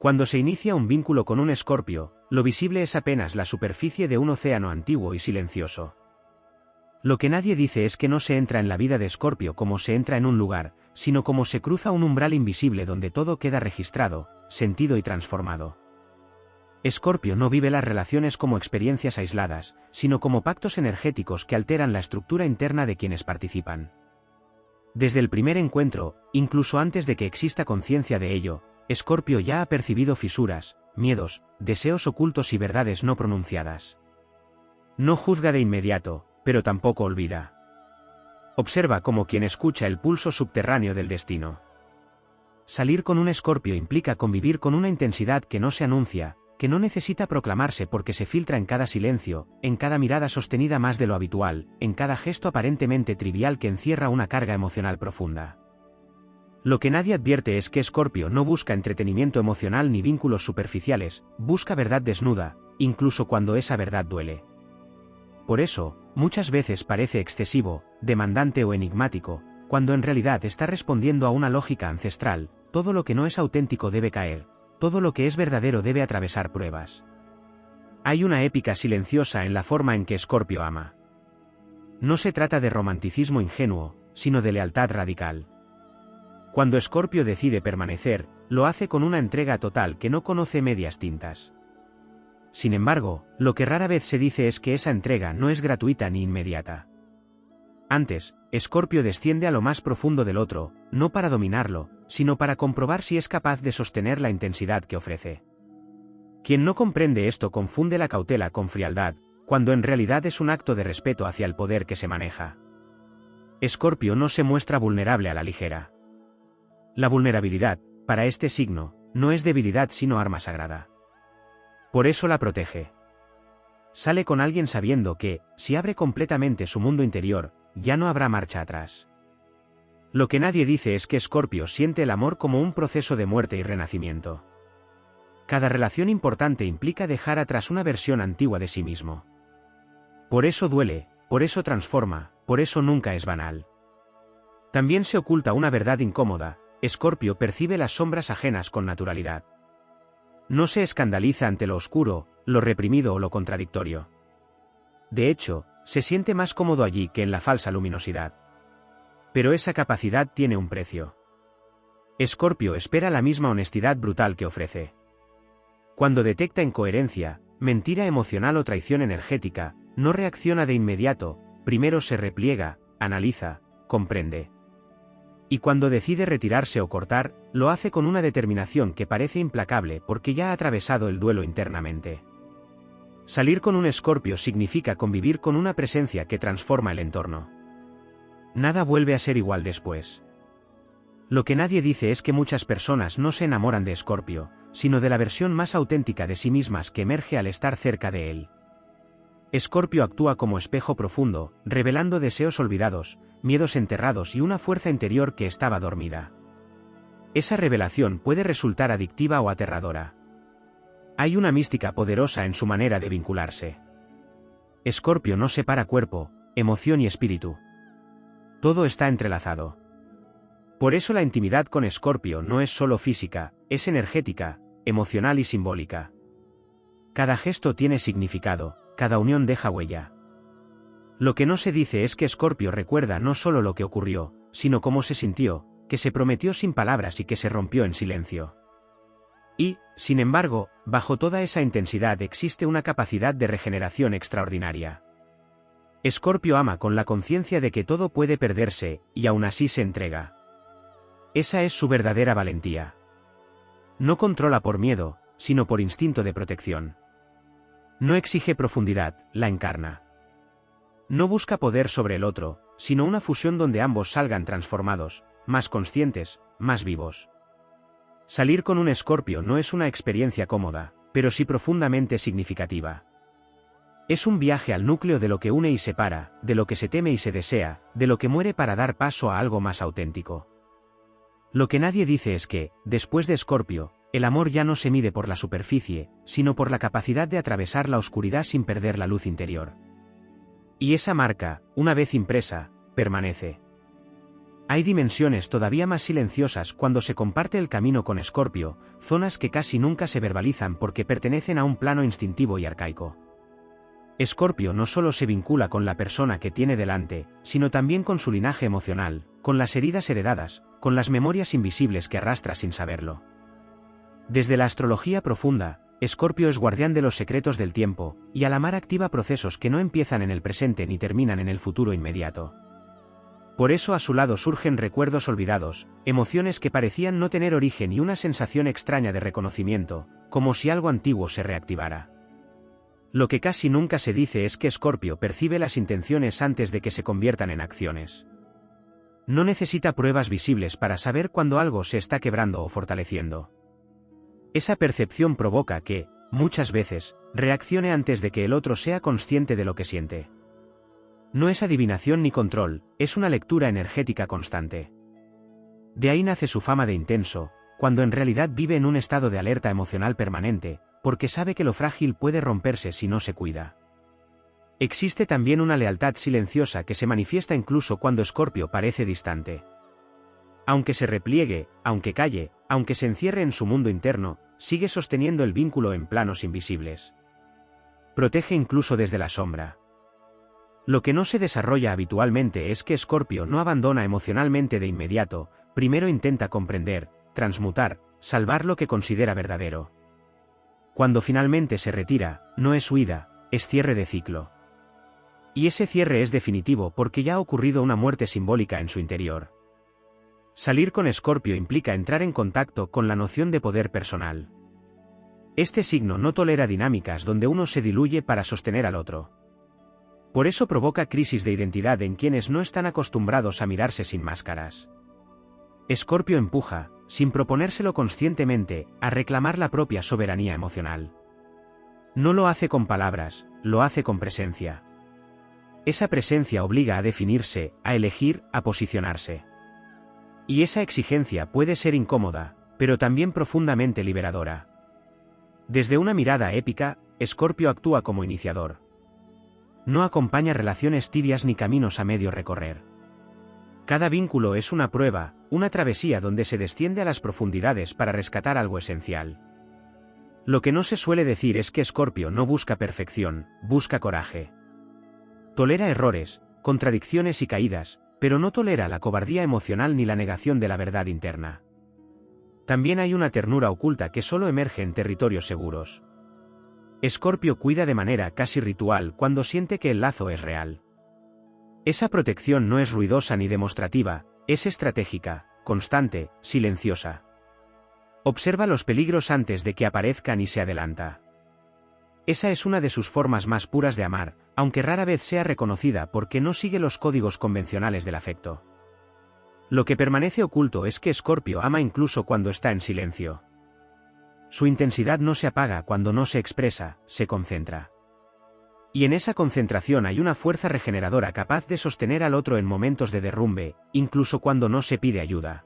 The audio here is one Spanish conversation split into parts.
Cuando se inicia un vínculo con un Escorpio, lo visible es apenas la superficie de un océano antiguo y silencioso. Lo que nadie dice es que no se entra en la vida de Escorpio como se entra en un lugar, sino como se cruza un umbral invisible donde todo queda registrado, sentido y transformado. Escorpio no vive las relaciones como experiencias aisladas, sino como pactos energéticos que alteran la estructura interna de quienes participan. Desde el primer encuentro, incluso antes de que exista conciencia de ello, Escorpio ya ha percibido fisuras, miedos, deseos ocultos y verdades no pronunciadas. No juzga de inmediato, pero tampoco olvida. Observa como quien escucha el pulso subterráneo del destino. Salir con un Escorpio implica convivir con una intensidad que no se anuncia, que no necesita proclamarse porque se filtra en cada silencio, en cada mirada sostenida más de lo habitual, en cada gesto aparentemente trivial que encierra una carga emocional profunda. Lo que nadie advierte es que Escorpio no busca entretenimiento emocional ni vínculos superficiales, busca verdad desnuda, incluso cuando esa verdad duele. Por eso, muchas veces parece excesivo, demandante o enigmático, cuando en realidad está respondiendo a una lógica ancestral. Todo lo que no es auténtico debe caer, todo lo que es verdadero debe atravesar pruebas. Hay una épica silenciosa en la forma en que Escorpio ama. No se trata de romanticismo ingenuo, sino de lealtad radical. Cuando Escorpio decide permanecer, lo hace con una entrega total que no conoce medias tintas. Sin embargo, lo que rara vez se dice es que esa entrega no es gratuita ni inmediata. Antes, Escorpio desciende a lo más profundo del otro, no para dominarlo, sino para comprobar si es capaz de sostener la intensidad que ofrece. Quien no comprende esto confunde la cautela con frialdad, cuando en realidad es un acto de respeto hacia el poder que se maneja. Escorpio no se muestra vulnerable a la ligera. La vulnerabilidad, para este signo, no es debilidad sino arma sagrada. Por eso la protege. Sale con alguien sabiendo que, si abre completamente su mundo interior, ya no habrá marcha atrás. Lo que nadie dice es que Escorpio siente el amor como un proceso de muerte y renacimiento. Cada relación importante implica dejar atrás una versión antigua de sí mismo. Por eso duele, por eso transforma, por eso nunca es banal. También se oculta una verdad incómoda. Escorpio percibe las sombras ajenas con naturalidad. No se escandaliza ante lo oscuro, lo reprimido o lo contradictorio. De hecho, se siente más cómodo allí que en la falsa luminosidad. Pero esa capacidad tiene un precio. Escorpio espera la misma honestidad brutal que ofrece. Cuando detecta incoherencia, mentira emocional o traición energética, no reacciona de inmediato, primero se repliega, analiza, comprende. Y cuando decide retirarse o cortar, lo hace con una determinación que parece implacable porque ya ha atravesado el duelo internamente. Salir con un Escorpio significa convivir con una presencia que transforma el entorno. Nada vuelve a ser igual después. Lo que nadie dice es que muchas personas no se enamoran de Escorpio, sino de la versión más auténtica de sí mismas que emerge al estar cerca de él. Escorpio actúa como espejo profundo, revelando deseos olvidados, miedos enterrados y una fuerza interior que estaba dormida. Esa revelación puede resultar adictiva o aterradora. Hay una mística poderosa en su manera de vincularse. Escorpio no separa cuerpo, emoción y espíritu. Todo está entrelazado. Por eso la intimidad con Escorpio no es solo física, es energética, emocional y simbólica. Cada gesto tiene significado, cada unión deja huella. Lo que no se dice es que Escorpio recuerda no solo lo que ocurrió, sino cómo se sintió, que se prometió sin palabras y que se rompió en silencio. Y, sin embargo, bajo toda esa intensidad existe una capacidad de regeneración extraordinaria. Escorpio ama con la conciencia de que todo puede perderse, y aún así se entrega. Esa es su verdadera valentía. No controla por miedo, sino por instinto de protección. No exige profundidad, la encarna. No busca poder sobre el otro, sino una fusión donde ambos salgan transformados, más conscientes, más vivos. Salir con un Escorpio no es una experiencia cómoda, pero sí profundamente significativa. Es un viaje al núcleo de lo que une y separa, de lo que se teme y se desea, de lo que muere para dar paso a algo más auténtico. Lo que nadie dice es que, después de Escorpio, el amor ya no se mide por la superficie, sino por la capacidad de atravesar la oscuridad sin perder la luz interior. Y esa marca, una vez impresa, permanece. Hay dimensiones todavía más silenciosas cuando se comparte el camino con Escorpio, zonas que casi nunca se verbalizan porque pertenecen a un plano instintivo y arcaico. Escorpio no solo se vincula con la persona que tiene delante, sino también con su linaje emocional, con las heridas heredadas, con las memorias invisibles que arrastra sin saberlo. Desde la astrología profunda, Escorpio es guardián de los secretos del tiempo, y a la mar activa procesos que no empiezan en el presente ni terminan en el futuro inmediato. Por eso a su lado surgen recuerdos olvidados, emociones que parecían no tener origen y una sensación extraña de reconocimiento, como si algo antiguo se reactivara. Lo que casi nunca se dice es que Escorpio percibe las intenciones antes de que se conviertan en acciones. No necesita pruebas visibles para saber cuando algo se está quebrando o fortaleciendo. Esa percepción provoca que, muchas veces, reaccione antes de que el otro sea consciente de lo que siente. No es adivinación ni control, es una lectura energética constante. De ahí nace su fama de intenso, cuando en realidad vive en un estado de alerta emocional permanente, porque sabe que lo frágil puede romperse si no se cuida. Existe también una lealtad silenciosa que se manifiesta incluso cuando Escorpio parece distante. Aunque se repliegue, aunque calle, aunque se encierre en su mundo interno, sigue sosteniendo el vínculo en planos invisibles. Protege incluso desde la sombra. Lo que no se desarrolla habitualmente es que Escorpio no abandona emocionalmente de inmediato, primero intenta comprender, transmutar, salvar lo que considera verdadero. Cuando finalmente se retira, no es huida, es cierre de ciclo. Y ese cierre es definitivo porque ya ha ocurrido una muerte simbólica en su interior. Salir con Escorpio implica entrar en contacto con la noción de poder personal. Este signo no tolera dinámicas donde uno se diluye para sostener al otro. Por eso provoca crisis de identidad en quienes no están acostumbrados a mirarse sin máscaras. Escorpio empuja, sin proponérselo conscientemente, a reclamar la propia soberanía emocional. No lo hace con palabras, lo hace con presencia. Esa presencia obliga a definirse, a elegir, a posicionarse. Y esa exigencia puede ser incómoda, pero también profundamente liberadora. Desde una mirada épica, Escorpio actúa como iniciador. No acompaña relaciones tibias ni caminos a medio recorrer. Cada vínculo es una prueba, una travesía donde se desciende a las profundidades para rescatar algo esencial. Lo que no se suele decir es que Escorpio no busca perfección, busca coraje. Tolera errores, contradicciones y caídas, pero no tolera la cobardía emocional ni la negación de la verdad interna. También hay una ternura oculta que solo emerge en territorios seguros. Escorpio cuida de manera casi ritual cuando siente que el lazo es real. Esa protección no es ruidosa ni demostrativa, es estratégica, constante, silenciosa. Observa los peligros antes de que aparezcan y se adelanta. Esa es una de sus formas más puras de amar, aunque rara vez sea reconocida porque no sigue los códigos convencionales del afecto. Lo que permanece oculto es que Escorpio ama incluso cuando está en silencio. Su intensidad no se apaga cuando no se expresa, se concentra. Y en esa concentración hay una fuerza regeneradora capaz de sostener al otro en momentos de derrumbe, incluso cuando no se pide ayuda.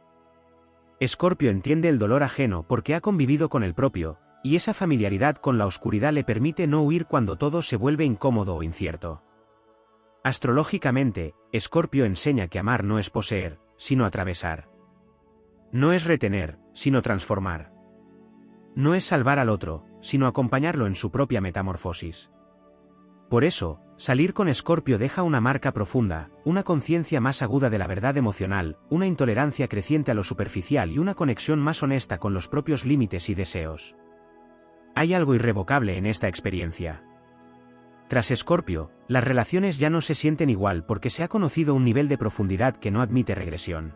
Escorpio entiende el dolor ajeno porque ha convivido con el propio, y esa familiaridad con la oscuridad le permite no huir cuando todo se vuelve incómodo o incierto. Astrológicamente, Escorpio enseña que amar no es poseer, sino atravesar. No es retener, sino transformar. No es salvar al otro, sino acompañarlo en su propia metamorfosis. Por eso, salir con Escorpio deja una marca profunda, una conciencia más aguda de la verdad emocional, una intolerancia creciente a lo superficial y una conexión más honesta con los propios límites y deseos. Hay algo irrevocable en esta experiencia. Tras Escorpio, las relaciones ya no se sienten igual porque se ha conocido un nivel de profundidad que no admite regresión.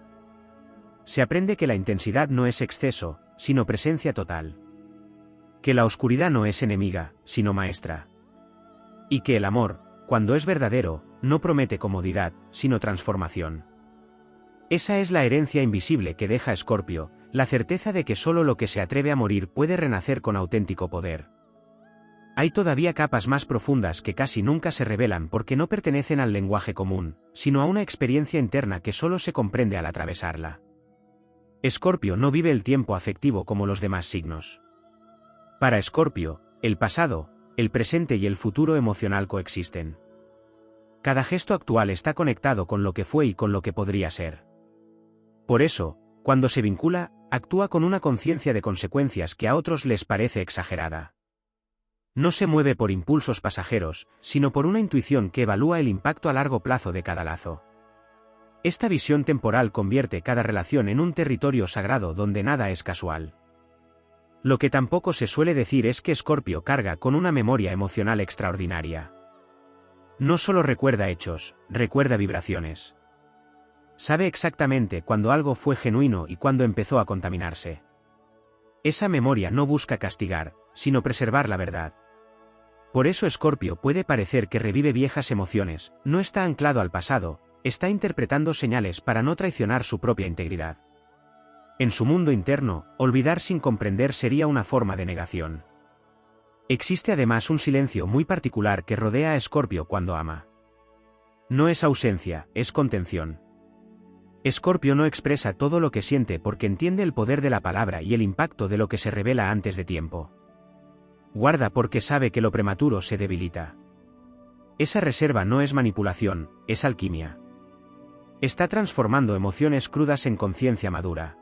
Se aprende que la intensidad no es exceso, sino presencia total. Que la oscuridad no es enemiga, sino maestra. Y que el amor, cuando es verdadero, no promete comodidad, sino transformación. Esa es la herencia invisible que deja Escorpio, la certeza de que solo lo que se atreve a morir puede renacer con auténtico poder. Hay todavía capas más profundas que casi nunca se revelan porque no pertenecen al lenguaje común, sino a una experiencia interna que solo se comprende al atravesarla. Escorpio no vive el tiempo afectivo como los demás signos. Para Escorpio, el pasado, el presente y el futuro emocional coexisten. Cada gesto actual está conectado con lo que fue y con lo que podría ser. Por eso, cuando se vincula, actúa con una conciencia de consecuencias que a otros les parece exagerada. No se mueve por impulsos pasajeros, sino por una intuición que evalúa el impacto a largo plazo de cada lazo. Esta visión temporal convierte cada relación en un territorio sagrado donde nada es casual. Lo que tampoco se suele decir es que Escorpio carga con una memoria emocional extraordinaria. No solo recuerda hechos, recuerda vibraciones. Sabe exactamente cuándo algo fue genuino y cuándo empezó a contaminarse. Esa memoria no busca castigar, sino preservar la verdad. Por eso Escorpio puede parecer que revive viejas emociones, no está anclado al pasado, está interpretando señales para no traicionar su propia integridad. En su mundo interno, olvidar sin comprender sería una forma de negación. Existe además un silencio muy particular que rodea a Escorpio cuando ama. No es ausencia, es contención. Escorpio no expresa todo lo que siente porque entiende el poder de la palabra y el impacto de lo que se revela antes de tiempo. Guarda porque sabe que lo prematuro se debilita. Esa reserva no es manipulación, es alquimia. Está transformando emociones crudas en conciencia madura.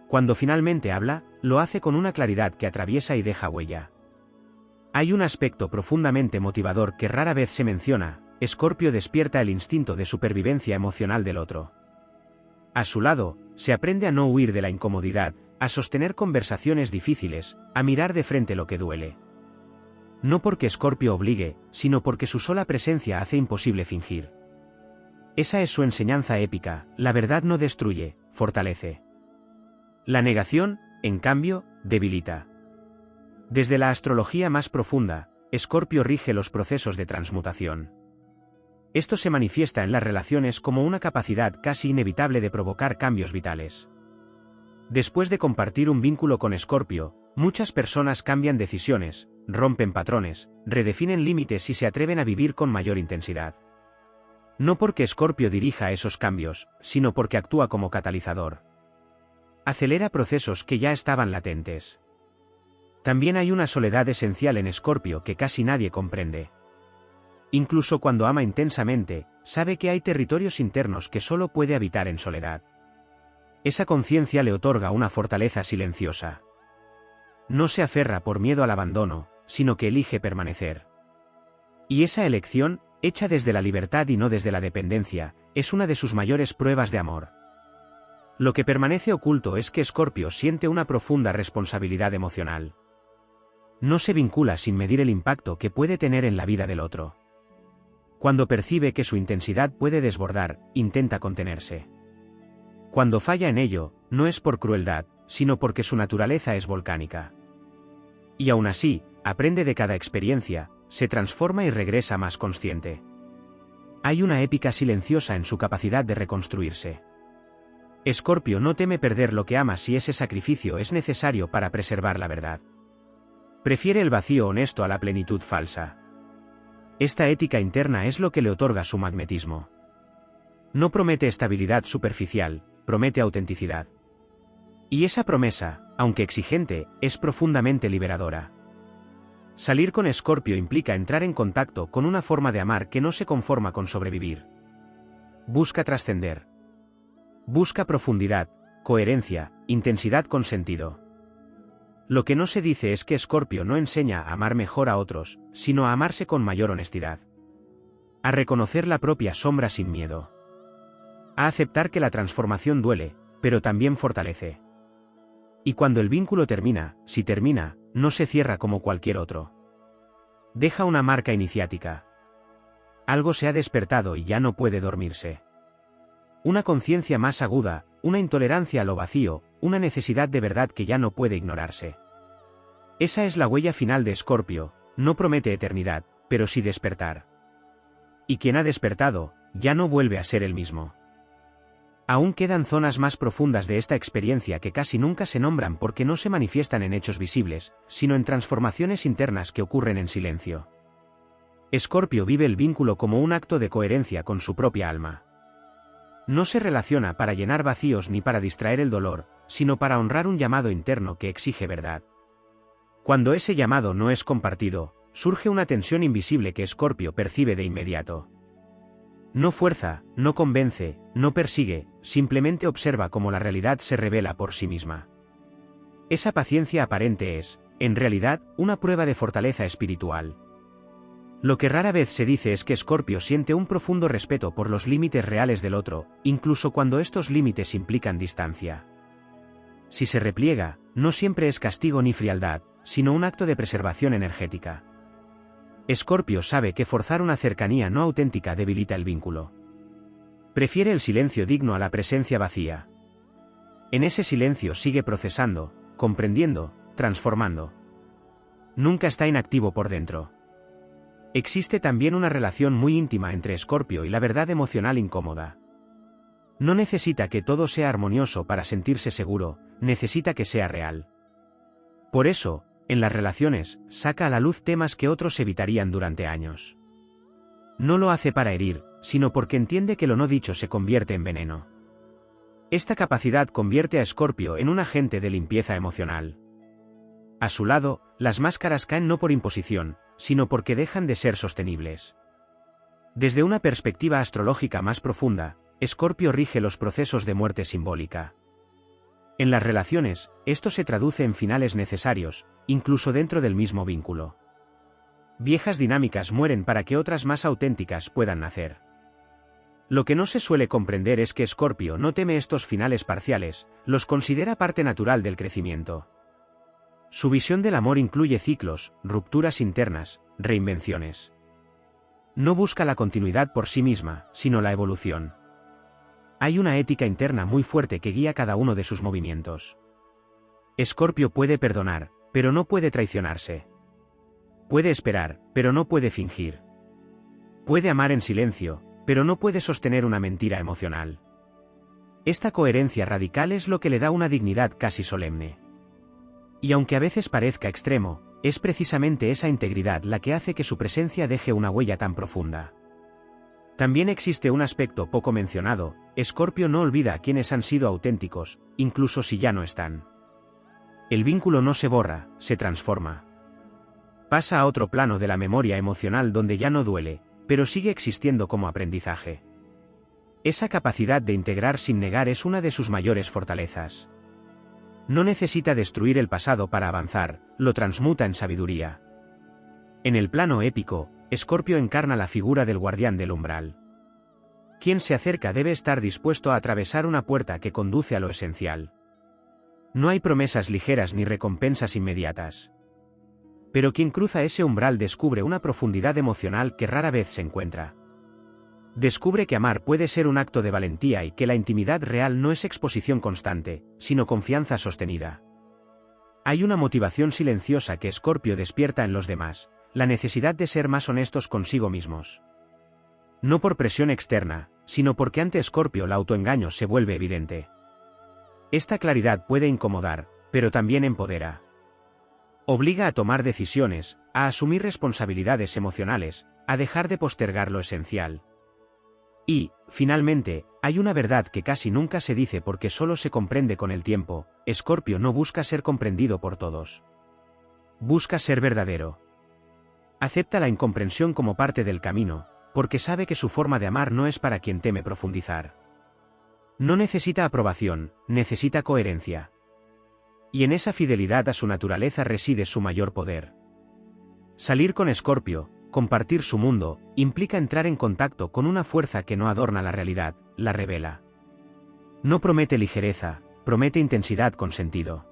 Cuando finalmente habla, lo hace con una claridad que atraviesa y deja huella. Hay un aspecto profundamente motivador que rara vez se menciona: Escorpio despierta el instinto de supervivencia emocional del otro. A su lado, se aprende a no huir de la incomodidad, a sostener conversaciones difíciles, a mirar de frente lo que duele. No porque Escorpio obligue, sino porque su sola presencia hace imposible fingir. Esa es su enseñanza épica: la verdad no destruye, fortalece. La negación, en cambio, debilita. Desde la astrología más profunda, Escorpio rige los procesos de transmutación. Esto se manifiesta en las relaciones como una capacidad casi inevitable de provocar cambios vitales. Después de compartir un vínculo con Escorpio, muchas personas cambian decisiones, rompen patrones, redefinen límites y se atreven a vivir con mayor intensidad. No porque Escorpio dirija esos cambios, sino porque actúa como catalizador. Acelera procesos que ya estaban latentes. También hay una soledad esencial en Escorpio que casi nadie comprende. Incluso cuando ama intensamente, sabe que hay territorios internos que solo puede habitar en soledad. Esa conciencia le otorga una fortaleza silenciosa. No se aferra por miedo al abandono, sino que elige permanecer. Y esa elección, hecha desde la libertad y no desde la dependencia, es una de sus mayores pruebas de amor. Lo que permanece oculto es que Escorpio siente una profunda responsabilidad emocional. No se vincula sin medir el impacto que puede tener en la vida del otro. Cuando percibe que su intensidad puede desbordar, intenta contenerse. Cuando falla en ello, no es por crueldad, sino porque su naturaleza es volcánica. Y aún así, aprende de cada experiencia, se transforma y regresa más consciente. Hay una épica silenciosa en su capacidad de reconstruirse. Escorpio no teme perder lo que ama si ese sacrificio es necesario para preservar la verdad. Prefiere el vacío honesto a la plenitud falsa. Esta ética interna es lo que le otorga su magnetismo. No promete estabilidad superficial, promete autenticidad. Y esa promesa, aunque exigente, es profundamente liberadora. Salir con Escorpio implica entrar en contacto con una forma de amar que no se conforma con sobrevivir. Busca trascender. Busca profundidad, coherencia, intensidad con sentido. Lo que no se dice es que Escorpio no enseña a amar mejor a otros, sino a amarse con mayor honestidad. A reconocer la propia sombra sin miedo. A aceptar que la transformación duele, pero también fortalece. Y cuando el vínculo termina, si termina, no se cierra como cualquier otro. Deja una marca iniciática. Algo se ha despertado y ya no puede dormirse. Una conciencia más aguda, una intolerancia a lo vacío, una necesidad de verdad que ya no puede ignorarse. Esa es la huella final de Escorpio, no promete eternidad, pero sí despertar. Y quien ha despertado, ya no vuelve a ser el mismo. Aún quedan zonas más profundas de esta experiencia que casi nunca se nombran porque no se manifiestan en hechos visibles, sino en transformaciones internas que ocurren en silencio. Escorpio vive el vínculo como un acto de coherencia con su propia alma. No se relaciona para llenar vacíos ni para distraer el dolor, sino para honrar un llamado interno que exige verdad. Cuando ese llamado no es compartido, surge una tensión invisible que Escorpio percibe de inmediato. No fuerza, no convence, no persigue, simplemente observa cómo la realidad se revela por sí misma. Esa paciencia aparente es, en realidad, una prueba de fortaleza espiritual. Lo que rara vez se dice es que Escorpio siente un profundo respeto por los límites reales del otro, incluso cuando estos límites implican distancia. Si se repliega, no siempre es castigo ni frialdad, sino un acto de preservación energética. Escorpio sabe que forzar una cercanía no auténtica debilita el vínculo. Prefiere el silencio digno a la presencia vacía. En ese silencio sigue procesando, comprendiendo, transformando. Nunca está inactivo por dentro. Existe también una relación muy íntima entre Escorpio y la verdad emocional incómoda. No necesita que todo sea armonioso para sentirse seguro, necesita que sea real. Por eso, en las relaciones, saca a la luz temas que otros evitarían durante años. No lo hace para herir, sino porque entiende que lo no dicho se convierte en veneno. Esta capacidad convierte a Escorpio en un agente de limpieza emocional. A su lado, las máscaras caen no por imposición, sino porque dejan de ser sostenibles. Desde una perspectiva astrológica más profunda, Escorpio rige los procesos de muerte simbólica. En las relaciones, esto se traduce en finales necesarios, incluso dentro del mismo vínculo. Viejas dinámicas mueren para que otras más auténticas puedan nacer. Lo que no se suele comprender es que Escorpio no teme estos finales parciales, los considera parte natural del crecimiento. Su visión del amor incluye ciclos, rupturas internas, reinvenciones. No busca la continuidad por sí misma, sino la evolución. Hay una ética interna muy fuerte que guía cada uno de sus movimientos. Escorpio puede perdonar, pero no puede traicionarse. Puede esperar, pero no puede fingir. Puede amar en silencio, pero no puede sostener una mentira emocional. Esta coherencia radical es lo que le da una dignidad casi solemne. Y aunque a veces parezca extremo, es precisamente esa integridad la que hace que su presencia deje una huella tan profunda. También existe un aspecto poco mencionado: Escorpio no olvida a quienes han sido auténticos, incluso si ya no están. El vínculo no se borra, se transforma. Pasa a otro plano de la memoria emocional donde ya no duele, pero sigue existiendo como aprendizaje. Esa capacidad de integrar sin negar es una de sus mayores fortalezas. No necesita destruir el pasado para avanzar, lo transmuta en sabiduría. En el plano épico, Escorpio encarna la figura del guardián del umbral. Quien se acerca debe estar dispuesto a atravesar una puerta que conduce a lo esencial. No hay promesas ligeras ni recompensas inmediatas. Pero quien cruza ese umbral descubre una profundidad emocional que rara vez se encuentra. Descubre que amar puede ser un acto de valentía y que la intimidad real no es exposición constante, sino confianza sostenida. Hay una motivación silenciosa que Escorpio despierta en los demás: la necesidad de ser más honestos consigo mismos. No por presión externa, sino porque ante Escorpio el autoengaño se vuelve evidente. Esta claridad puede incomodar, pero también empodera. Obliga a tomar decisiones, a asumir responsabilidades emocionales, a dejar de postergar lo esencial. Y, finalmente, hay una verdad que casi nunca se dice porque solo se comprende con el tiempo: Escorpio no busca ser comprendido por todos. Busca ser verdadero. Acepta la incomprensión como parte del camino, porque sabe que su forma de amar no es para quien teme profundizar. No necesita aprobación, necesita coherencia. Y en esa fidelidad a su naturaleza reside su mayor poder. Salir con Escorpio, compartir su mundo, implica entrar en contacto con una fuerza que no adorna la realidad, la revela. No promete ligereza, promete intensidad con sentido.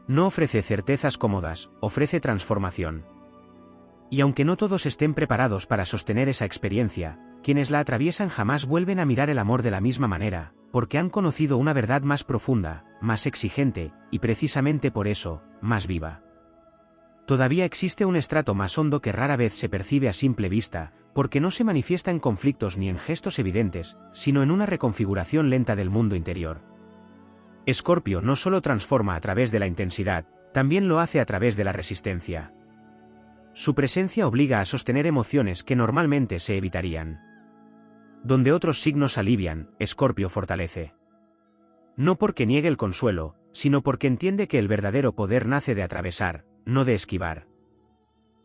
No ofrece certezas cómodas, ofrece transformación. Y aunque no todos estén preparados para sostener esa experiencia, quienes la atraviesan jamás vuelven a mirar el amor de la misma manera, porque han conocido una verdad más profunda, más exigente, y precisamente por eso, más viva. Todavía existe un estrato más hondo que rara vez se percibe a simple vista, porque no se manifiesta en conflictos ni en gestos evidentes, sino en una reconfiguración lenta del mundo interior. Escorpio no solo transforma a través de la intensidad, también lo hace a través de la resistencia. Su presencia obliga a sostener emociones que normalmente se evitarían. Donde otros signos alivian, Escorpio fortalece. No porque niegue el consuelo, sino porque entiende que el verdadero poder nace de atravesar, no de esquivar.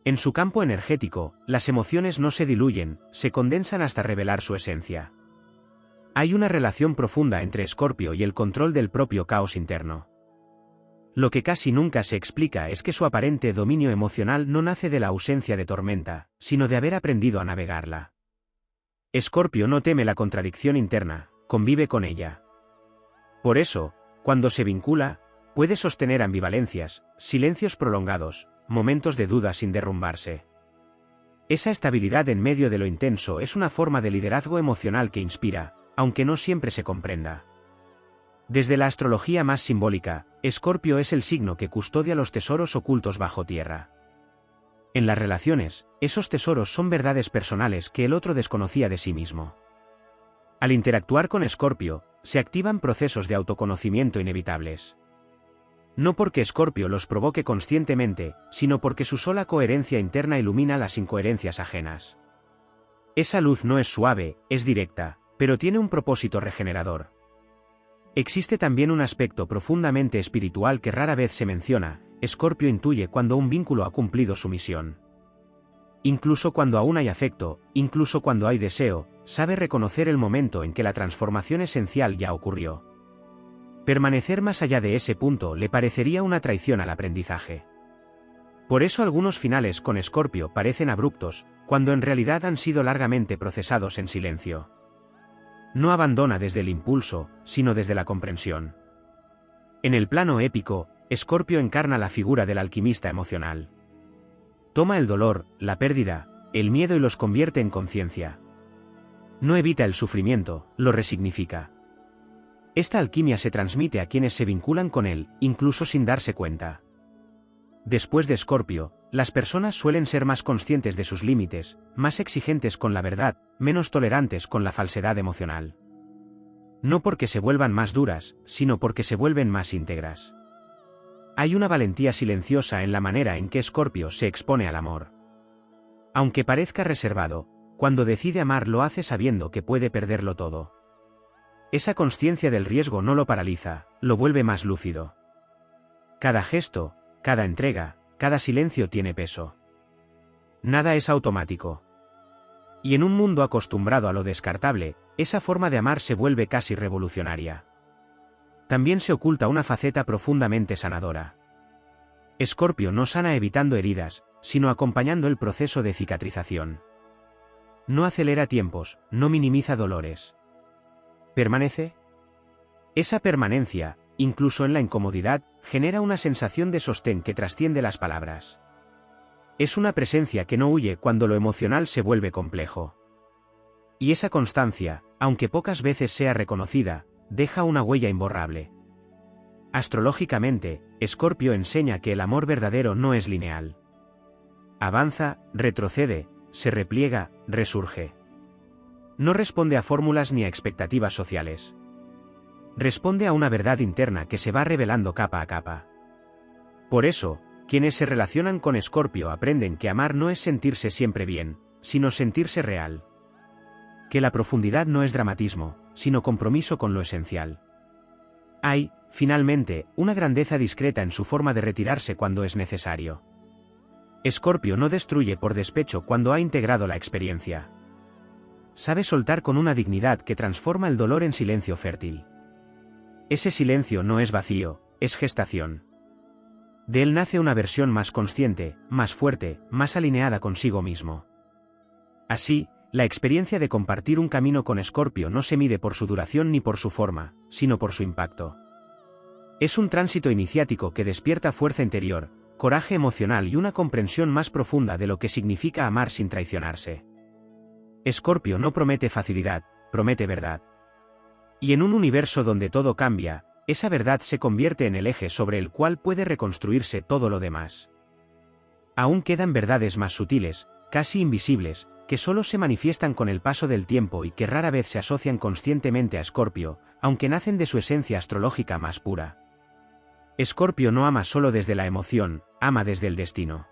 En su campo energético, las emociones no se diluyen, se condensan hasta revelar su esencia. Hay una relación profunda entre Escorpio y el control del propio caos interno. Lo que casi nunca se explica es que su aparente dominio emocional no nace de la ausencia de tormenta, sino de haber aprendido a navegarla. Escorpio no teme la contradicción interna, convive con ella. Por eso, cuando se vincula, puede sostener ambivalencias, silencios prolongados, momentos de duda sin derrumbarse. Esa estabilidad en medio de lo intenso es una forma de liderazgo emocional que inspira, aunque no siempre se comprenda. Desde la astrología más simbólica, Escorpio es el signo que custodia los tesoros ocultos bajo tierra. En las relaciones, esos tesoros son verdades personales que el otro desconocía de sí mismo. Al interactuar con Escorpio, se activan procesos de autoconocimiento inevitables. No porque Escorpio los provoque conscientemente, sino porque su sola coherencia interna ilumina las incoherencias ajenas. Esa luz no es suave, es directa, pero tiene un propósito regenerador. Existe también un aspecto profundamente espiritual que rara vez se menciona. Escorpio intuye cuando un vínculo ha cumplido su misión. Incluso cuando aún hay afecto, incluso cuando hay deseo, sabe reconocer el momento en que la transformación esencial ya ocurrió. Permanecer más allá de ese punto le parecería una traición al aprendizaje. Por eso algunos finales con Escorpio parecen abruptos, cuando en realidad han sido largamente procesados en silencio. No abandona desde el impulso, sino desde la comprensión. En el plano épico, Escorpio encarna la figura del alquimista emocional. Toma el dolor, la pérdida, el miedo y los convierte en conciencia. No evita el sufrimiento, lo resignifica. Esta alquimia se transmite a quienes se vinculan con él, incluso sin darse cuenta. Después de Escorpio, las personas suelen ser más conscientes de sus límites, más exigentes con la verdad, menos tolerantes con la falsedad emocional. No porque se vuelvan más duras, sino porque se vuelven más íntegras. Hay una valentía silenciosa en la manera en que Escorpio se expone al amor. Aunque parezca reservado, cuando decide amar lo hace sabiendo que puede perderlo todo. Esa consciencia del riesgo no lo paraliza, lo vuelve más lúcido. Cada gesto, cada entrega, cada silencio tiene peso. Nada es automático. Y en un mundo acostumbrado a lo descartable, esa forma de amar se vuelve casi revolucionaria. También se oculta una faceta profundamente sanadora. Escorpio no sana evitando heridas, sino acompañando el proceso de cicatrización. No acelera tiempos, no minimiza dolores. ¿Permanece? Esa permanencia, incluso en la incomodidad, genera una sensación de sostén que trasciende las palabras. Es una presencia que no huye cuando lo emocional se vuelve complejo. Y esa constancia, aunque pocas veces sea reconocida, deja una huella imborrable. Astrológicamente, Escorpio enseña que el amor verdadero no es lineal. Avanza, retrocede, se repliega, resurge. No responde a fórmulas ni a expectativas sociales. Responde a una verdad interna que se va revelando capa a capa. Por eso, quienes se relacionan con Escorpio aprenden que amar no es sentirse siempre bien, sino sentirse real. Que la profundidad no es dramatismo, sino compromiso con lo esencial. Hay, finalmente, una grandeza discreta en su forma de retirarse cuando es necesario. Escorpio no destruye por despecho cuando ha integrado la experiencia. Sabe soltar con una dignidad que transforma el dolor en silencio fértil. Ese silencio no es vacío, es gestación. De él nace una versión más consciente, más fuerte, más alineada consigo mismo. Así, la experiencia de compartir un camino con Escorpio no se mide por su duración ni por su forma, sino por su impacto. Es un tránsito iniciático que despierta fuerza interior, coraje emocional y una comprensión más profunda de lo que significa amar sin traicionarse. Escorpio no promete facilidad, promete verdad. Y en un universo donde todo cambia, esa verdad se convierte en el eje sobre el cual puede reconstruirse todo lo demás. Aún quedan verdades más sutiles, casi invisibles, que solo se manifiestan con el paso del tiempo y que rara vez se asocian conscientemente a Escorpio, aunque nacen de su esencia astrológica más pura. Escorpio no ama solo desde la emoción, ama desde el destino.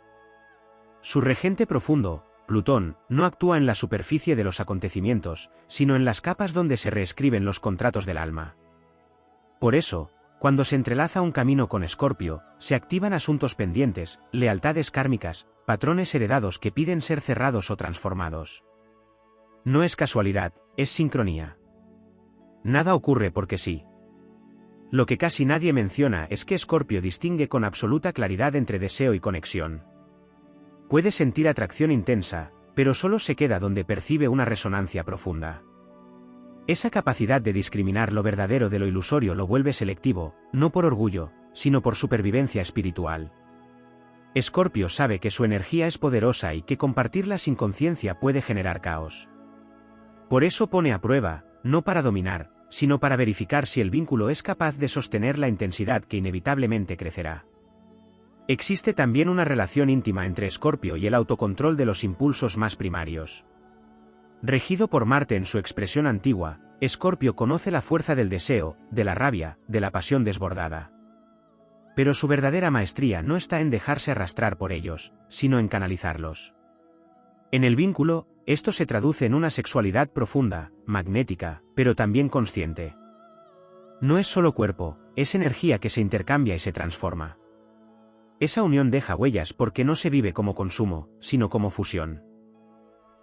Su regente profundo, Plutón, no actúa en la superficie de los acontecimientos, sino en las capas donde se reescriben los contratos del alma. Por eso, Cuando se entrelaza un camino con Escorpio, se activan asuntos pendientes, lealtades kármicas, patrones heredados que piden ser cerrados o transformados. No es casualidad, es sincronía. Nada ocurre porque sí. Lo que casi nadie menciona es que Escorpio distingue con absoluta claridad entre deseo y conexión. Puede sentir atracción intensa, pero solo se queda donde percibe una resonancia profunda. Esa capacidad de discriminar lo verdadero de lo ilusorio lo vuelve selectivo, no por orgullo, sino por supervivencia espiritual. Escorpio sabe que su energía es poderosa y que compartirla sin conciencia puede generar caos. Por eso pone a prueba, no para dominar, sino para verificar si el vínculo es capaz de sostener la intensidad que inevitablemente crecerá. Existe también una relación íntima entre Escorpio y el autocontrol de los impulsos más primarios. Regido por Marte en su expresión antigua, Escorpio conoce la fuerza del deseo, de la rabia, de la pasión desbordada. Pero su verdadera maestría no está en dejarse arrastrar por ellos, sino en canalizarlos. En el vínculo, esto se traduce en una sexualidad profunda, magnética, pero también consciente. No es solo cuerpo, es energía que se intercambia y se transforma. Esa unión deja huellas porque no se vive como consumo, sino como fusión.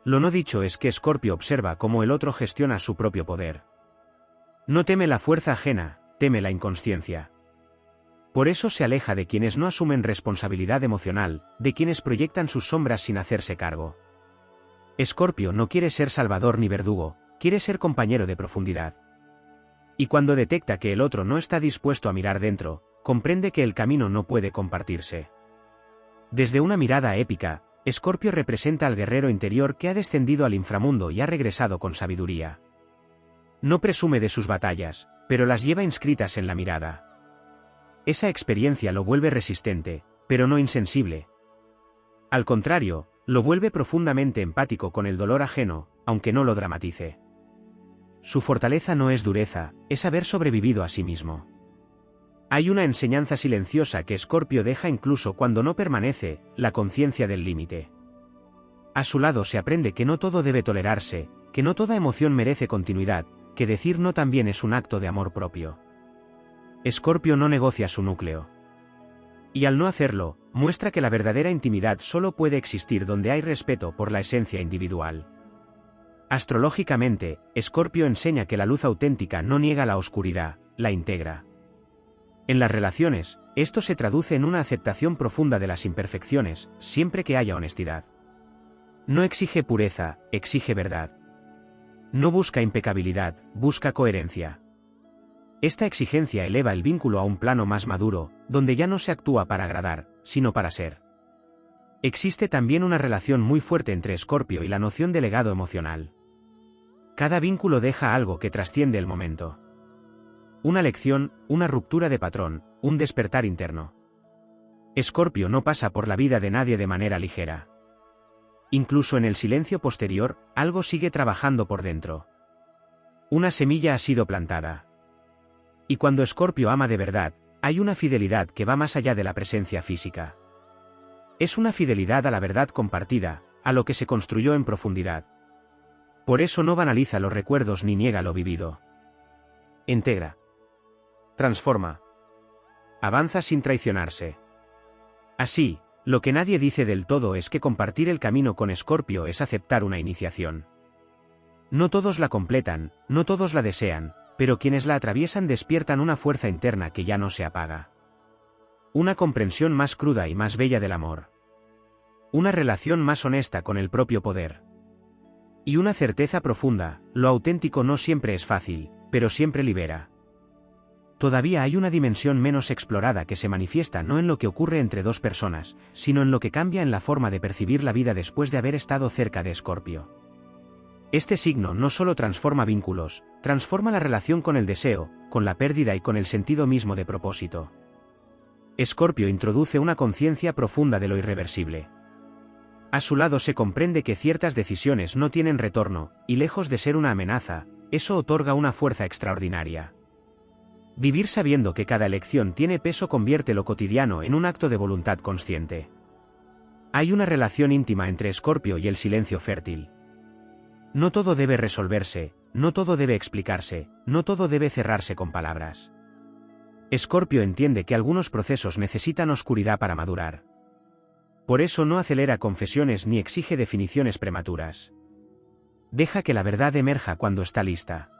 Lo no dicho es que Escorpio observa cómo el otro gestiona su propio poder. No teme la fuerza ajena, teme la inconsciencia. Por eso se aleja de quienes no asumen responsabilidad emocional, de quienes proyectan sus sombras sin hacerse cargo. Escorpio no quiere ser salvador ni verdugo, quiere ser compañero de profundidad. Y cuando detecta que el otro no está dispuesto a mirar dentro, comprende que el camino no puede compartirse. Desde una mirada épica, Escorpio representa al guerrero interior que ha descendido al inframundo y ha regresado con sabiduría. No presume de sus batallas, pero las lleva inscritas en la mirada. Esa experiencia lo vuelve resistente, pero no insensible. Al contrario, lo vuelve profundamente empático con el dolor ajeno, aunque no lo dramatice. Su fortaleza no es dureza, es haber sobrevivido a sí mismo. Hay una enseñanza silenciosa que Escorpio deja incluso cuando no permanece, la conciencia del límite. A su lado se aprende que no todo debe tolerarse, que no toda emoción merece continuidad, que decir no también es un acto de amor propio. Escorpio no negocia su núcleo. Y al no hacerlo, muestra que la verdadera intimidad solo puede existir donde hay respeto por la esencia individual. Astrológicamente, Escorpio enseña que la luz auténtica no niega la oscuridad, la integra. En las relaciones, esto se traduce en una aceptación profunda de las imperfecciones, siempre que haya honestidad. No exige pureza, exige verdad. No busca impecabilidad, busca coherencia. Esta exigencia eleva el vínculo a un plano más maduro, donde ya no se actúa para agradar, sino para ser. Existe también una relación muy fuerte entre Escorpio y la noción de legado emocional. Cada vínculo deja algo que trasciende el momento. Una lección, una ruptura de patrón, un despertar interno. Escorpio no pasa por la vida de nadie de manera ligera. Incluso en el silencio posterior, algo sigue trabajando por dentro. Una semilla ha sido plantada. Y cuando Escorpio ama de verdad, hay una fidelidad que va más allá de la presencia física. Es una fidelidad a la verdad compartida, a lo que se construyó en profundidad. Por eso no banaliza los recuerdos ni niega lo vivido. Integra. Transforma. Avanza sin traicionarse. Así, lo que nadie dice del todo es que compartir el camino con Escorpio es aceptar una iniciación. No todos la completan, no todos la desean, pero quienes la atraviesan despiertan una fuerza interna que ya no se apaga. Una comprensión más cruda y más bella del amor. Una relación más honesta con el propio poder. Y una certeza profunda, lo auténtico no siempre es fácil, pero siempre libera. Todavía hay una dimensión menos explorada que se manifiesta no en lo que ocurre entre dos personas, sino en lo que cambia en la forma de percibir la vida después de haber estado cerca de Escorpio. Este signo no solo transforma vínculos, transforma la relación con el deseo, con la pérdida y con el sentido mismo de propósito. Escorpio introduce una conciencia profunda de lo irreversible. A su lado se comprende que ciertas decisiones no tienen retorno, y lejos de ser una amenaza, eso otorga una fuerza extraordinaria. Vivir sabiendo que cada elección tiene peso convierte lo cotidiano en un acto de voluntad consciente. Hay una relación íntima entre Escorpio y el silencio fértil. No todo debe resolverse, no todo debe explicarse, no todo debe cerrarse con palabras. Escorpio entiende que algunos procesos necesitan oscuridad para madurar. Por eso no acelera confesiones ni exige definiciones prematuras. Deja que la verdad emerja cuando está lista.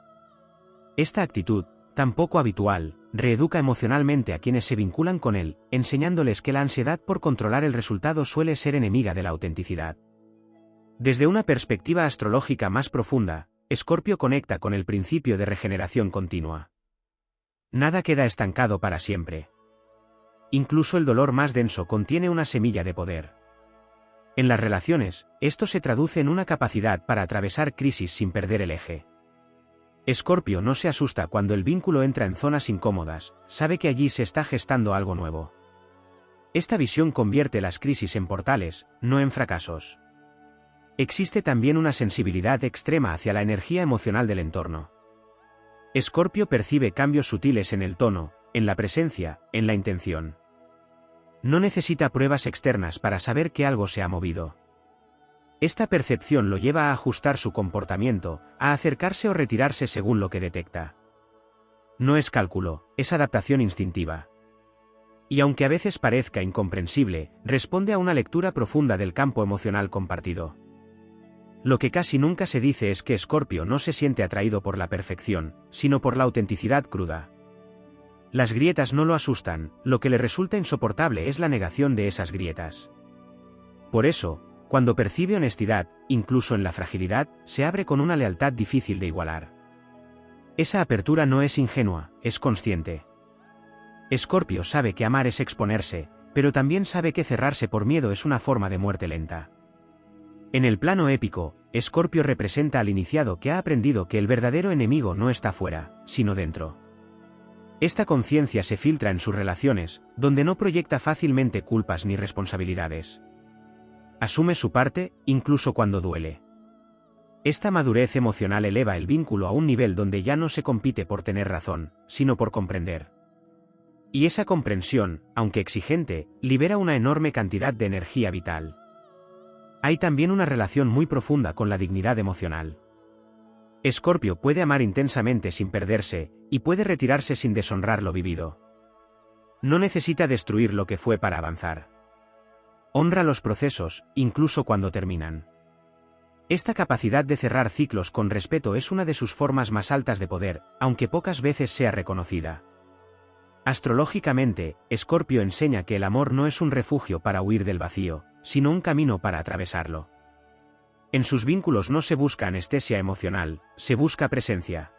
Esta actitud, tan poco habitual, reeduca emocionalmente a quienes se vinculan con él, enseñándoles que la ansiedad por controlar el resultado suele ser enemiga de la autenticidad. Desde una perspectiva astrológica más profunda, Escorpio conecta con el principio de regeneración continua. Nada queda estancado para siempre. Incluso el dolor más denso contiene una semilla de poder. En las relaciones, esto se traduce en una capacidad para atravesar crisis sin perder el eje. Escorpio no se asusta cuando el vínculo entra en zonas incómodas, sabe que allí se está gestando algo nuevo. Esta visión convierte las crisis en portales, no en fracasos. Existe también una sensibilidad extrema hacia la energía emocional del entorno. Escorpio percibe cambios sutiles en el tono, en la presencia, en la intención. No necesita pruebas externas para saber que algo se ha movido. Esta percepción lo lleva a ajustar su comportamiento, a acercarse o retirarse según lo que detecta. No es cálculo, es adaptación instintiva. Y aunque a veces parezca incomprensible, responde a una lectura profunda del campo emocional compartido. Lo que casi nunca se dice es que Escorpio no se siente atraído por la perfección, sino por la autenticidad cruda. Las grietas no lo asustan, lo que le resulta insoportable es la negación de esas grietas. Por eso, cuando percibe honestidad, incluso en la fragilidad, se abre con una lealtad difícil de igualar. Esa apertura no es ingenua, es consciente. Escorpio sabe que amar es exponerse, pero también sabe que cerrarse por miedo es una forma de muerte lenta. En el plano épico, Escorpio representa al iniciado que ha aprendido que el verdadero enemigo no está fuera, sino dentro. Esta conciencia se filtra en sus relaciones, donde no proyecta fácilmente culpas ni responsabilidades. Asume su parte, incluso cuando duele. Esta madurez emocional eleva el vínculo a un nivel donde ya no se compite por tener razón, sino por comprender. Y esa comprensión, aunque exigente, libera una enorme cantidad de energía vital. Hay también una relación muy profunda con la dignidad emocional. Escorpio puede amar intensamente sin perderse, y puede retirarse sin deshonrar lo vivido. No necesita destruir lo que fue para avanzar. Honra los procesos, incluso cuando terminan. Esta capacidad de cerrar ciclos con respeto es una de sus formas más altas de poder, aunque pocas veces sea reconocida. Astrológicamente, Escorpio enseña que el amor no es un refugio para huir del vacío, sino un camino para atravesarlo. En sus vínculos no se busca anestesia emocional, se busca presencia.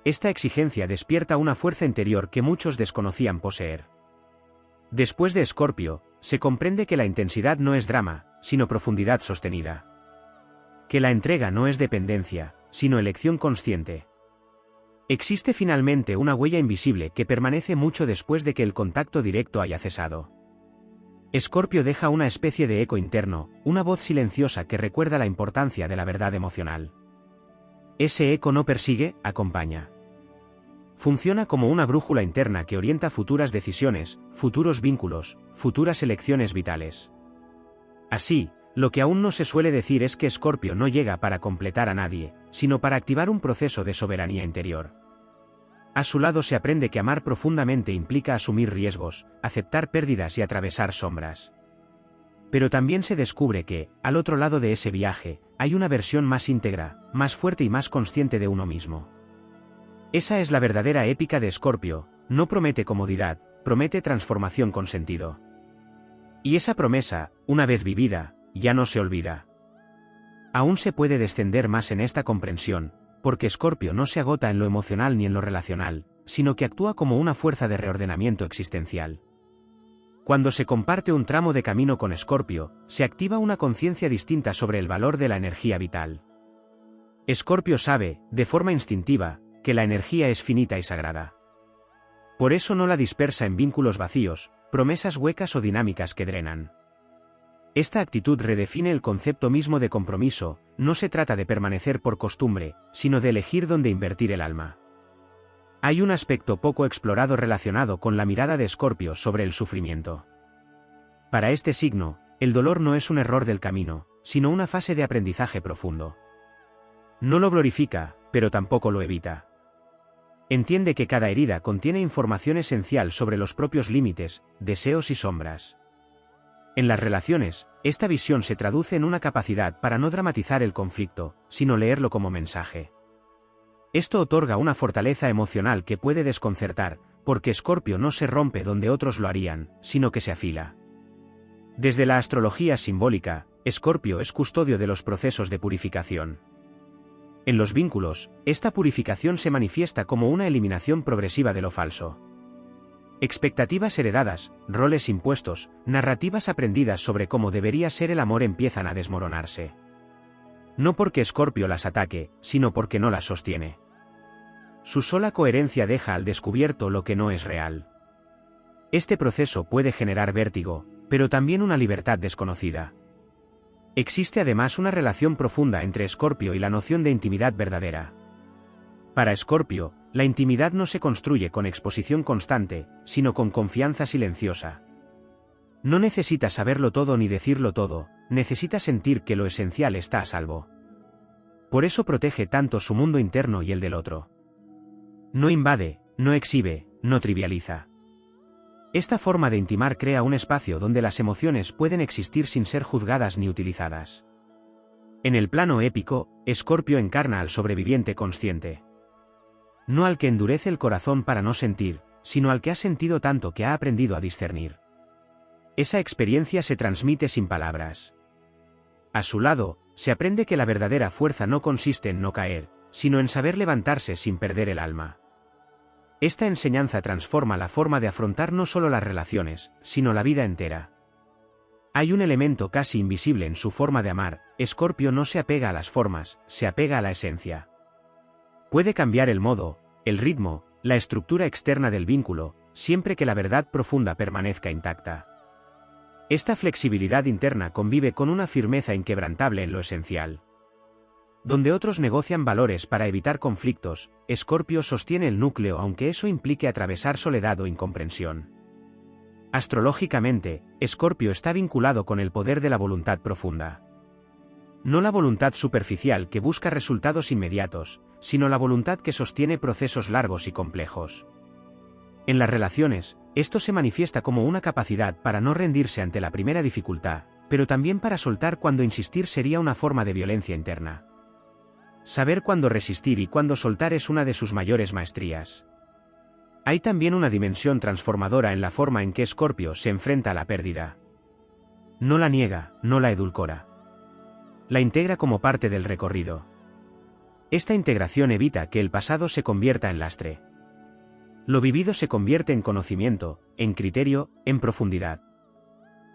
Esta exigencia despierta una fuerza interior que muchos desconocían poseer. Después de Escorpio, se comprende que la intensidad no es drama, sino profundidad sostenida. Que la entrega no es dependencia, sino elección consciente. Existe finalmente una huella invisible que permanece mucho después de que el contacto directo haya cesado. Escorpio deja una especie de eco interno, una voz silenciosa que recuerda la importancia de la verdad emocional. Ese eco no persigue, acompaña. Funciona como una brújula interna que orienta futuras decisiones, futuros vínculos, futuras elecciones vitales. Así, lo que aún no se suele decir es que Escorpio no llega para completar a nadie, sino para activar un proceso de soberanía interior. A su lado se aprende que amar profundamente implica asumir riesgos, aceptar pérdidas y atravesar sombras. Pero también se descubre que, al otro lado de ese viaje, hay una versión más íntegra, más fuerte y más consciente de uno mismo. Esa es la verdadera épica de Escorpio, no promete comodidad, promete transformación con sentido. Y esa promesa, una vez vivida, ya no se olvida. Aún se puede descender más en esta comprensión, porque Escorpio no se agota en lo emocional ni en lo relacional, sino que actúa como una fuerza de reordenamiento existencial. Cuando se comparte un tramo de camino con Escorpio, se activa una conciencia distinta sobre el valor de la energía vital. Escorpio sabe, de forma instintiva, que la energía es finita y sagrada. Por eso no la dispersa en vínculos vacíos, promesas huecas o dinámicas que drenan. Esta actitud redefine el concepto mismo de compromiso, no se trata de permanecer por costumbre, sino de elegir dónde invertir el alma. Hay un aspecto poco explorado relacionado con la mirada de Escorpio sobre el sufrimiento. Para este signo, el dolor no es un error del camino, sino una fase de aprendizaje profundo. No lo glorifica, pero tampoco lo evita. Entiende que cada herida contiene información esencial sobre los propios límites, deseos y sombras. En las relaciones, esta visión se traduce en una capacidad para no dramatizar el conflicto, sino leerlo como mensaje. Esto otorga una fortaleza emocional que puede desconcertar, porque Escorpio no se rompe donde otros lo harían, sino que se afila. Desde la astrología simbólica, Escorpio es custodio de los procesos de purificación. En los vínculos, esta purificación se manifiesta como una eliminación progresiva de lo falso. Expectativas heredadas, roles impuestos, narrativas aprendidas sobre cómo debería ser el amor empiezan a desmoronarse. No porque Escorpio las ataque, sino porque no las sostiene. Su sola coherencia deja al descubierto lo que no es real. Este proceso puede generar vértigo, pero también una libertad desconocida. Existe además una relación profunda entre Escorpio y la noción de intimidad verdadera. Para Escorpio, la intimidad no se construye con exposición constante, sino con confianza silenciosa. No necesita saberlo todo ni decirlo todo, necesita sentir que lo esencial está a salvo. Por eso protege tanto su mundo interno y el del otro. No invade, no exhibe, no trivializa. Esta forma de intimar crea un espacio donde las emociones pueden existir sin ser juzgadas ni utilizadas. En el plano épico, Escorpio encarna al sobreviviente consciente. No al que endurece el corazón para no sentir, sino al que ha sentido tanto que ha aprendido a discernir. Esa experiencia se transmite sin palabras. A su lado, se aprende que la verdadera fuerza no consiste en no caer, sino en saber levantarse sin perder el alma. Esta enseñanza transforma la forma de afrontar no solo las relaciones, sino la vida entera. Hay un elemento casi invisible en su forma de amar: Escorpio no se apega a las formas, se apega a la esencia. Puede cambiar el modo, el ritmo, la estructura externa del vínculo, siempre que la verdad profunda permanezca intacta. Esta flexibilidad interna convive con una firmeza inquebrantable en lo esencial. Donde otros negocian valores para evitar conflictos, Escorpio sostiene el núcleo aunque eso implique atravesar soledad o incomprensión. Astrológicamente, Escorpio está vinculado con el poder de la voluntad profunda. No la voluntad superficial que busca resultados inmediatos, sino la voluntad que sostiene procesos largos y complejos. En las relaciones, esto se manifiesta como una capacidad para no rendirse ante la primera dificultad, pero también para soltar cuando insistir sería una forma de violencia interna. Saber cuándo resistir y cuándo soltar es una de sus mayores maestrías. Hay también una dimensión transformadora en la forma en que Escorpio se enfrenta a la pérdida. No la niega, no la edulcora. La integra como parte del recorrido. Esta integración evita que el pasado se convierta en lastre. Lo vivido se convierte en conocimiento, en criterio, en profundidad.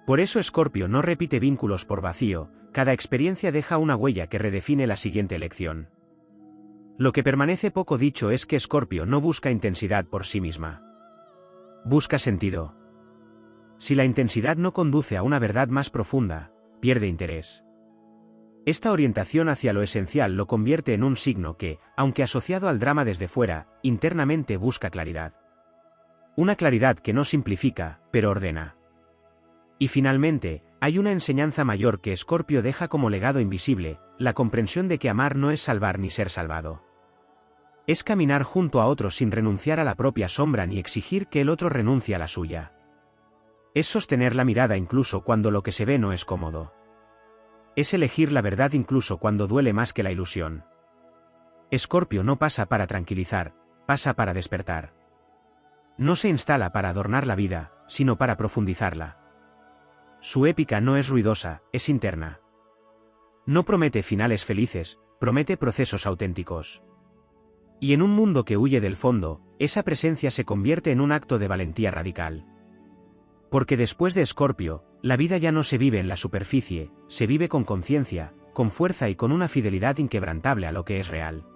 Por eso Escorpio no repite vínculos por vacío, cada experiencia deja una huella que redefine la siguiente elección. Lo que permanece poco dicho es que Escorpio no busca intensidad por sí misma. Busca sentido. Si la intensidad no conduce a una verdad más profunda, pierde interés. Esta orientación hacia lo esencial lo convierte en un signo que, aunque asociado al drama desde fuera, internamente busca claridad. Una claridad que no simplifica, pero ordena. Y finalmente, hay una enseñanza mayor que Escorpio deja como legado invisible: la comprensión de que amar no es salvar ni ser salvado. Es caminar junto a otro sin renunciar a la propia sombra ni exigir que el otro renuncie a la suya. Es sostener la mirada incluso cuando lo que se ve no es cómodo. Es elegir la verdad incluso cuando duele más que la ilusión. Escorpio no pasa para tranquilizar, pasa para despertar. No se instala para adornar la vida, sino para profundizarla. Su épica no es ruidosa, es interna. No promete finales felices, promete procesos auténticos. Y en un mundo que huye del fondo, esa presencia se convierte en un acto de valentía radical. Porque después de Escorpio, la vida ya no se vive en la superficie, se vive con conciencia, con fuerza y con una fidelidad inquebrantable a lo que es real.